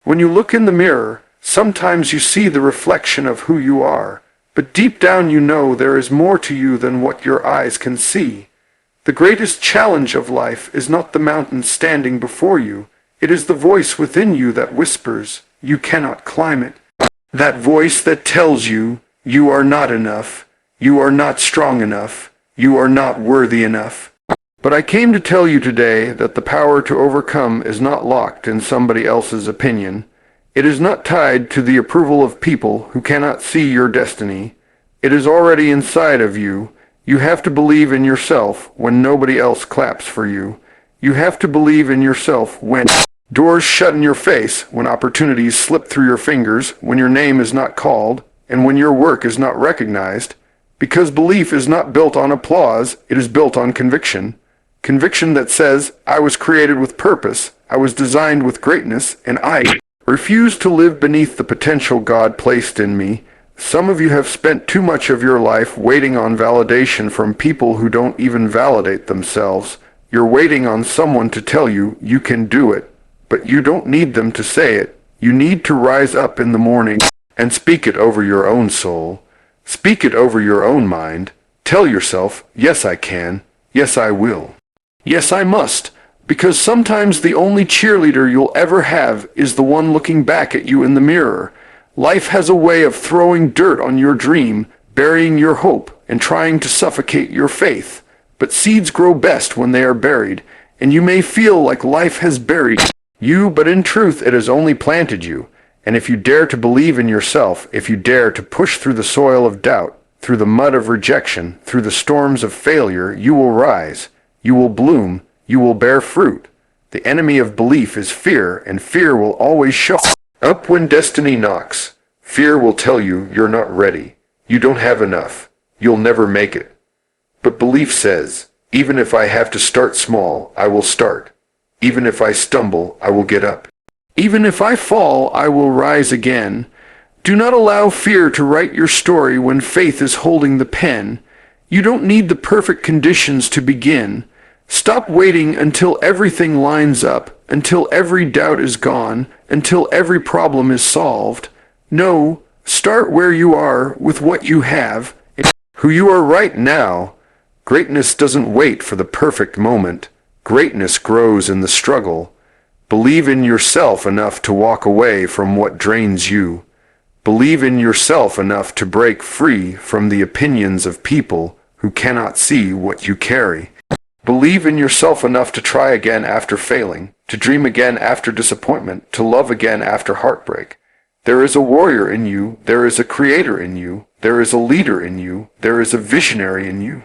When you look in the mirror, sometimes you see the reflection of who you are, but deep down you know there is more to you than what your eyes can see. The greatest challenge of life is not the mountain standing before you, it is the voice within you that whispers, you cannot climb it. That voice that tells you, you are not enough, you are not strong enough, you are not worthy enough. But I came to tell you today that the power to overcome is not locked in somebody else's opinion. It is not tied to the approval of people who cannot see your destiny. It is already inside of you. You have to believe in yourself when nobody else claps for you. You have to believe in yourself when doors shut in your face, when opportunities slip through your fingers, when your name is not called, and when your work is not recognized. Because belief is not built on applause, it is built on conviction. Conviction that says, I was created with purpose, I was designed with greatness, and I refuse to live beneath the potential God placed in me. Some of you have spent too much of your life waiting on validation from people who don't even validate themselves. You're waiting on someone to tell you you can do it, but you don't need them to say it. You need to rise up in the morning and speak it over your own soul. Speak it over your own mind. Tell yourself, yes I can, yes I will. Yes, I must, because sometimes the only cheerleader you'll ever have is the one looking back at you in the mirror. Life has a way of throwing dirt on your dream, burying your hope, and trying to suffocate your faith. But seeds grow best when they are buried, and you may feel like life has buried you, but in truth it has only planted you. And if you dare to believe in yourself, if you dare to push through the soil of doubt, through the mud of rejection, through the storms of failure, you will rise. You will bloom, you will bear fruit. The enemy of belief is fear, and fear will always show up when destiny knocks. Fear will tell you you're not ready. You don't have enough. You'll never make it. But belief says, even if I have to start small, I will start. Even if I stumble, I will get up. Even if I fall, I will rise again. Do not allow fear to write your story when faith is holding the pen. You don't need the perfect conditions to begin. Stop waiting until everything lines up, until every doubt is gone, until every problem is solved. No, start where you are with what you have, who you are right now. Greatness doesn't wait for the perfect moment. Greatness grows in the struggle. Believe in yourself enough to walk away from what drains you. Believe in yourself enough to break free from the opinions of people who cannot see what you carry. Believe in yourself enough to try again after failing, to dream again after disappointment, to love again after heartbreak. There is a warrior in you, there is a creator in you, there is a leader in you, there is a visionary in you.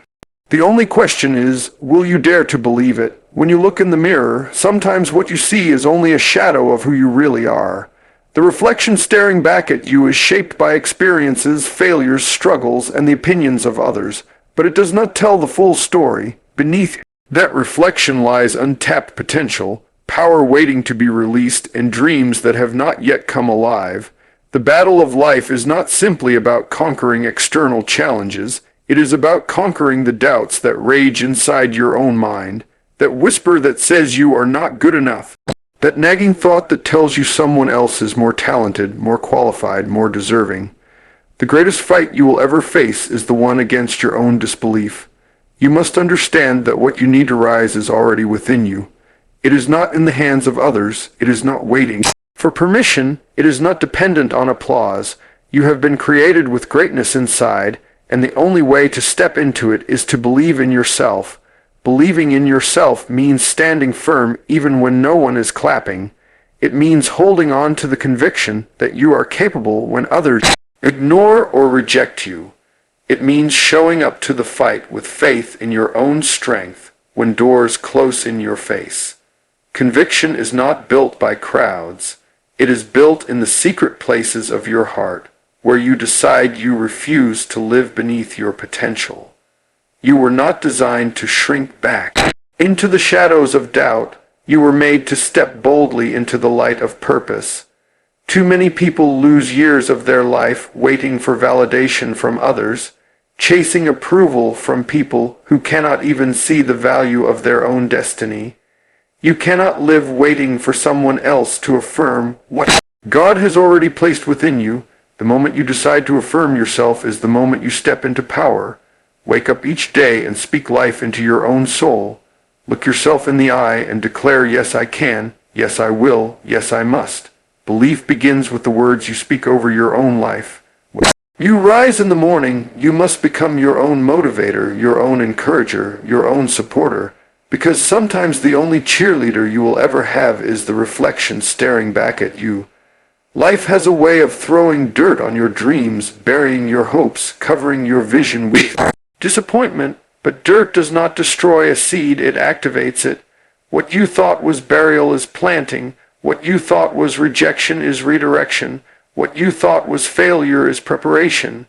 The only question is, will you dare to believe it? When you look in the mirror, sometimes what you see is only a shadow of who you really are. The reflection staring back at you is shaped by experiences, failures, struggles, and the opinions of others. But it does not tell the full story. Beneath that reflection lies untapped potential, power waiting to be released, and dreams that have not yet come alive. The battle of life is not simply about conquering external challenges. It is about conquering the doubts that rage inside your own mind, that whisper that says you are not good enough, that nagging thought that tells you someone else is more talented, more qualified, more deserving. The greatest fight you will ever face is the one against your own disbelief. You must understand that what you need to rise is already within you. It is not in the hands of others. It is not waiting for permission. It is not dependent on applause. You have been created with greatness inside, and the only way to step into it is to believe in yourself. Believing in yourself means standing firm even when no one is clapping. It means holding on to the conviction that you are capable when others ignore or reject you. It means showing up to the fight with faith in your own strength when doors close in your face. Conviction is not built by crowds. It is built in the secret places of your heart, where you decide you refuse to live beneath your potential. You were not designed to shrink back into the shadows of doubt. You were made to step boldly into the light of purpose. Too many people lose years of their life waiting for validation from others, chasing approval from people who cannot even see the value of their own destiny. You cannot live waiting for someone else to affirm what God has already placed within you. The moment you decide to affirm yourself is the moment you step into power. Wake up each day and speak life into your own soul. Look yourself in the eye and declare, yes I can, yes I will, yes I must. Belief begins with the words you speak over your own life. When you rise in the morning, you must become your own motivator, your own encourager, your own supporter, because sometimes the only cheerleader you will ever have is the reflection staring back at you. Life has a way of throwing dirt on your dreams, burying your hopes, covering your vision with disappointment, but dirt does not destroy a seed, it activates it. What you thought was burial is planting. What you thought was rejection is redirection. What you thought was failure is preparation.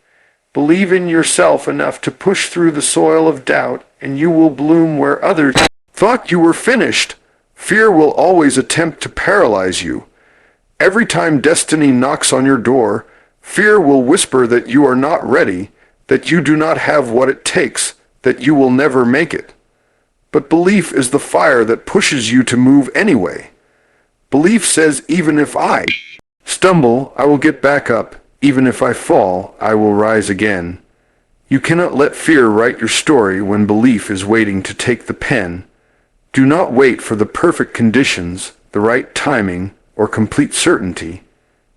Believe in yourself enough to push through the soil of doubt, and you will bloom where others thought you were finished. Fear will always attempt to paralyze you. Every time destiny knocks on your door, fear will whisper that you are not ready, that you do not have what it takes, that you will never make it. But belief is the fire that pushes you to move anyway. Belief says, even if I stumble, I will get back up. Even if I fall, I will rise again. You cannot let fear write your story when belief is waiting to take the pen. Do not wait for the perfect conditions, the right timing, or complete certainty.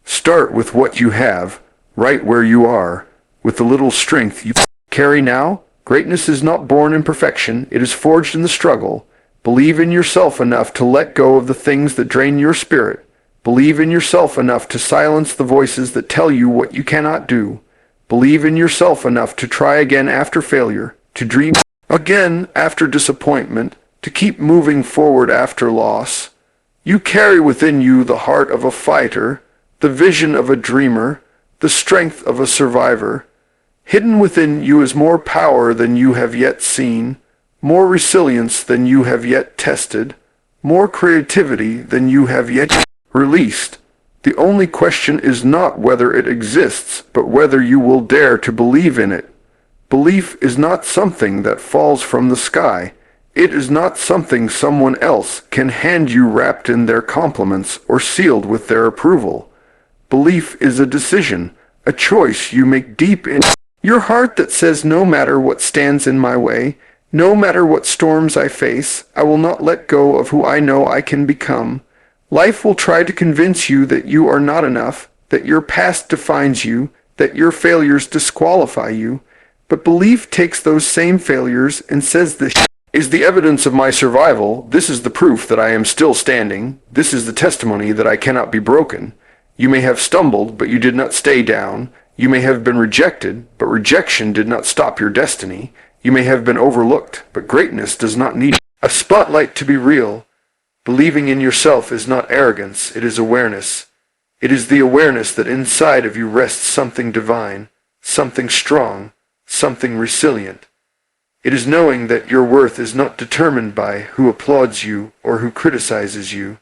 Start with what you have, right where you are, with the little strength you carry now. Greatness is not born in perfection, it is forged in the struggle. Believe in yourself enough to let go of the things that drain your spirit. Believe in yourself enough to silence the voices that tell you what you cannot do. Believe in yourself enough to try again after failure, to dream again after disappointment, to keep moving forward after loss. You carry within you the heart of a fighter, the vision of a dreamer, the strength of a survivor. Hidden within you is more power than you have yet seen, more resilience than you have yet tested, more creativity than you have yet released. The only question is not whether it exists, but whether you will dare to believe in it. Belief is not something that falls from the sky. It is not something someone else can hand you wrapped in their compliments or sealed with their approval. Belief is a decision, a choice you make deep in your heart that says, no matter what stands in my way, no matter what storms I face, I will not let go of who I know I can become. Life will try to convince you that you are not enough, that your past defines you, that your failures disqualify you. But belief takes those same failures and says, this is the evidence of my survival. This is the proof that I am still standing. This is the testimony that I cannot be broken. You may have stumbled, but you did not stay down. You may have been rejected, but rejection did not stop your destiny. You may have been overlooked, but greatness does not need a spotlight to be real. Believing in yourself is not arrogance, it is awareness. It is the awareness that inside of you rests something divine, something strong, something resilient. It is knowing that your worth is not determined by who applauds you or who criticizes you.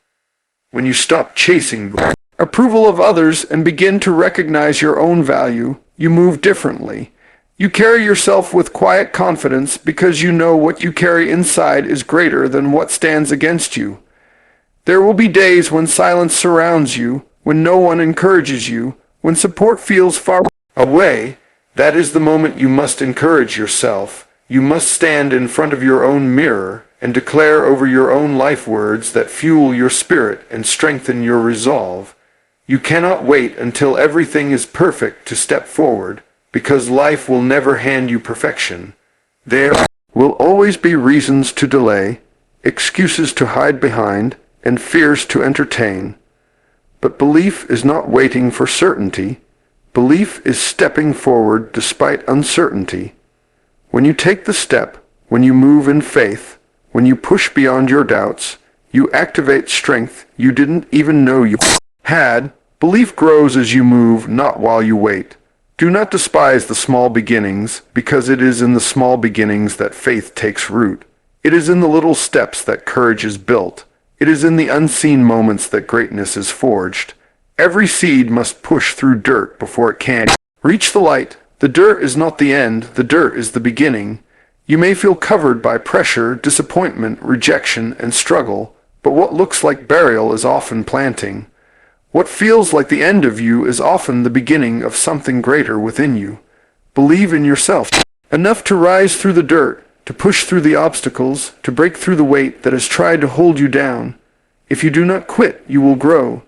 When you stop chasing approval of others and begin to recognize your own value, you move differently. You carry yourself with quiet confidence because you know what you carry inside is greater than what stands against you. There will be days when silence surrounds you, when no one encourages you, when support feels far away. That is the moment you must encourage yourself. You must stand in front of your own mirror and declare over your own life words that fuel your spirit and strengthen your resolve. You cannot wait until everything is perfect to step forward, because life will never hand you perfection. There will always be reasons to delay, excuses to hide behind, and fears to entertain. But belief is not waiting for certainty. Belief is stepping forward despite uncertainty. When you take the step, when you move in faith, when you push beyond your doubts, you activate strength you didn't even know you had. Belief grows as you move, not while you wait. Do not despise the small beginnings, because it is in the small beginnings that faith takes root. It is in the little steps that courage is built. It is in the unseen moments that greatness is forged. Every seed must push through dirt before it can reach the light. The dirt is not the end, the dirt is the beginning. You may feel covered by pressure, disappointment, rejection, and struggle, but what looks like burial is often planting. What feels like the end of you is often the beginning of something greater within you. Believe in yourself. Enough to rise through the dirt, to push through the obstacles, to break through the weight that has tried to hold you down. If you do not quit, you will grow.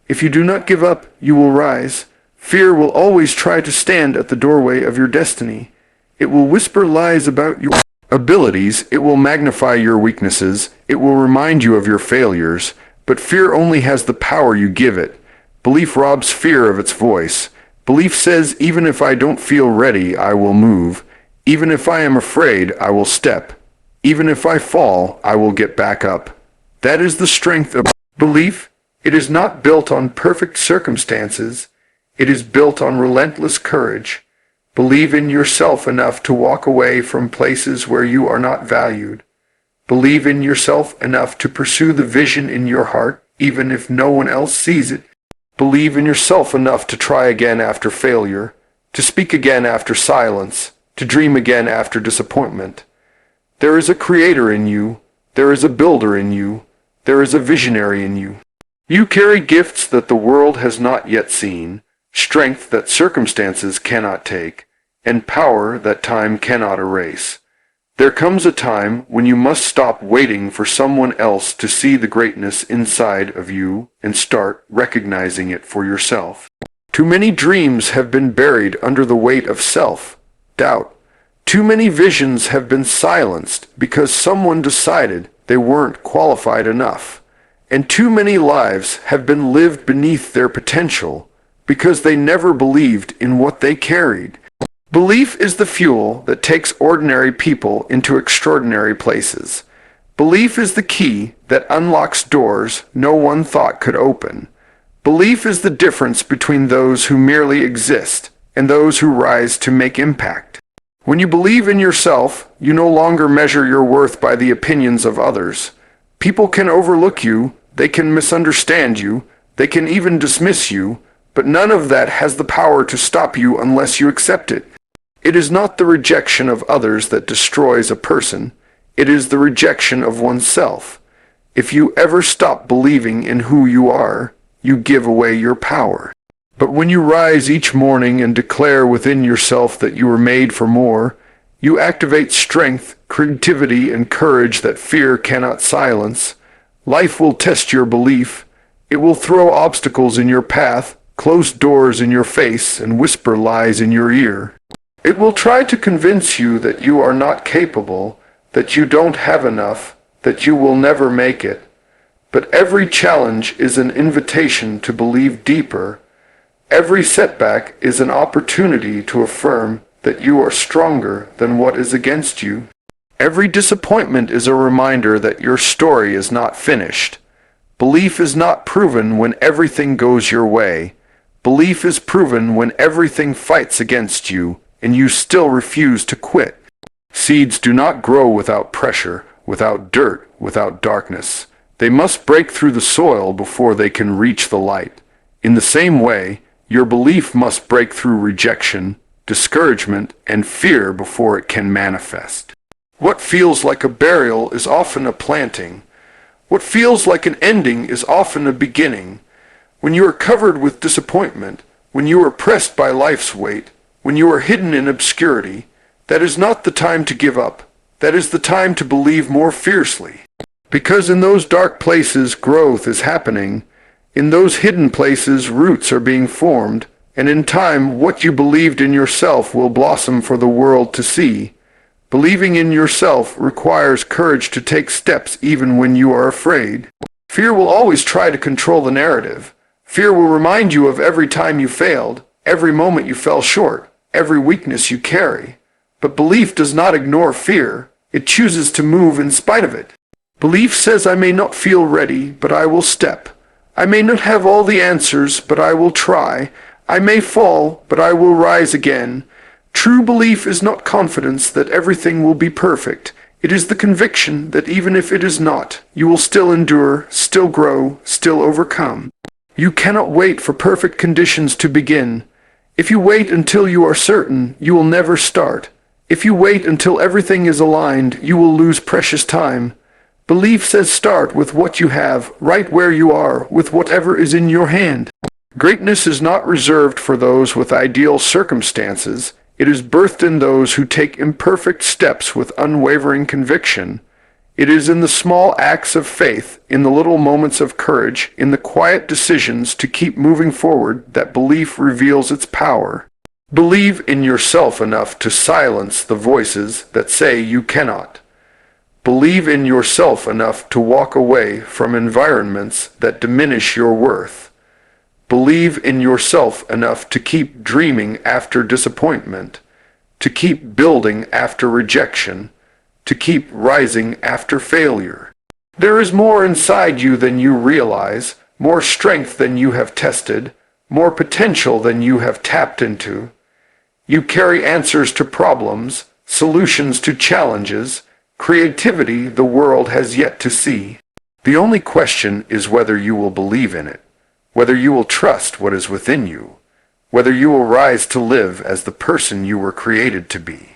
If you do not give up, you will rise. Fear will always try to stand at the doorway of your destiny. It will whisper lies about your abilities, it will magnify your weaknesses, it will remind you of your failures, but fear only has the power you give it. Belief robs fear of its voice. Belief says, even if I don't feel ready, I will move. Even if I am afraid, I will step. Even if I fall, I will get back up. That is the strength of belief. It is not built on perfect circumstances. It is built on relentless courage. Believe in yourself enough to walk away from places where you are not valued. Believe in yourself enough to pursue the vision in your heart, even if no one else sees it. Believe in yourself enough to try again after failure, to speak again after silence, to dream again after disappointment. There is a creator in you. There is a builder in you. There is a visionary in you. You carry gifts that the world has not yet seen, strength that circumstances cannot take, and power that time cannot erase. There comes a time when you must stop waiting for someone else to see the greatness inside of you and start recognizing it for yourself. Too many dreams have been buried under the weight of self-doubt. Too many visions have been silenced because someone decided they weren't qualified enough. And too many lives have been lived beneath their potential because they never believed in what they carried. Belief is the fuel that takes ordinary people into extraordinary places. Belief is the key that unlocks doors no one thought could open. Belief is the difference between those who merely exist and those who rise to make impact. When you believe in yourself, you no longer measure your worth by the opinions of others. People can overlook you, they can misunderstand you, they can even dismiss you, but none of that has the power to stop you unless you accept it. It is not the rejection of others that destroys a person. It is the rejection of oneself. If you ever stop believing in who you are, you give away your power. But when you rise each morning and declare within yourself that you are made for more, you activate strength, creativity, and courage that fear cannot silence. Life will test your belief. It will throw obstacles in your path, close doors in your face, and whisper lies in your ear. It will try to convince you that you are not capable, that you don't have enough, that you will never make it. But every challenge is an invitation to believe deeper. Every setback is an opportunity to affirm that you are stronger than what is against you. Every disappointment is a reminder that your story is not finished. Belief is not proven when everything goes your way. Belief is proven when everything fights against you, and you still refuse to quit. Seeds do not grow without pressure, without dirt, without darkness. They must break through the soil before they can reach the light. In the same way, your belief must break through rejection, discouragement, and fear before it can manifest. What feels like a burial is often a planting. What feels like an ending is often a beginning. When you are covered with disappointment, when you are pressed by life's weight, when you are hidden in obscurity, that is not the time to give up. That is the time to believe more fiercely. Because in those dark places growth is happening. In those hidden places roots are being formed, and in time what you believed in yourself will blossom for the world to see. Believing in yourself requires courage to take steps even when you are afraid. Fear will always try to control the narrative. Fear will remind you of every time you failed, every moment you fell short, every weakness you carry. But belief does not ignore fear. It chooses to move in spite of it. Belief says, I may not feel ready, but I will step. I may not have all the answers, but I will try. I may fall, but I will rise again. True belief is not confidence that everything will be perfect. It is the conviction that even if it is not, you will still endure, still grow, still overcome. You cannot wait for perfect conditions to begin. If you wait until you are certain, you will never start. If you wait until everything is aligned, you will lose precious time. Belief says start with what you have, right where you are, with whatever is in your hand. Greatness is not reserved for those with ideal circumstances. It is birthed in those who take imperfect steps with unwavering conviction. It is in the small acts of faith, in the little moments of courage, in the quiet decisions to keep moving forward that belief reveals its power. Believe in yourself enough to silence the voices that say you cannot. Believe in yourself enough to walk away from environments that diminish your worth. Believe in yourself enough to keep dreaming after disappointment, to keep building after rejection, to keep rising after failure. There is more inside you than you realize, more strength than you have tested, more potential than you have tapped into. You carry answers to problems, solutions to challenges, creativity the world has yet to see. The only question is whether you will believe in it, whether you will trust what is within you, whether you will rise to live as the person you were created to be.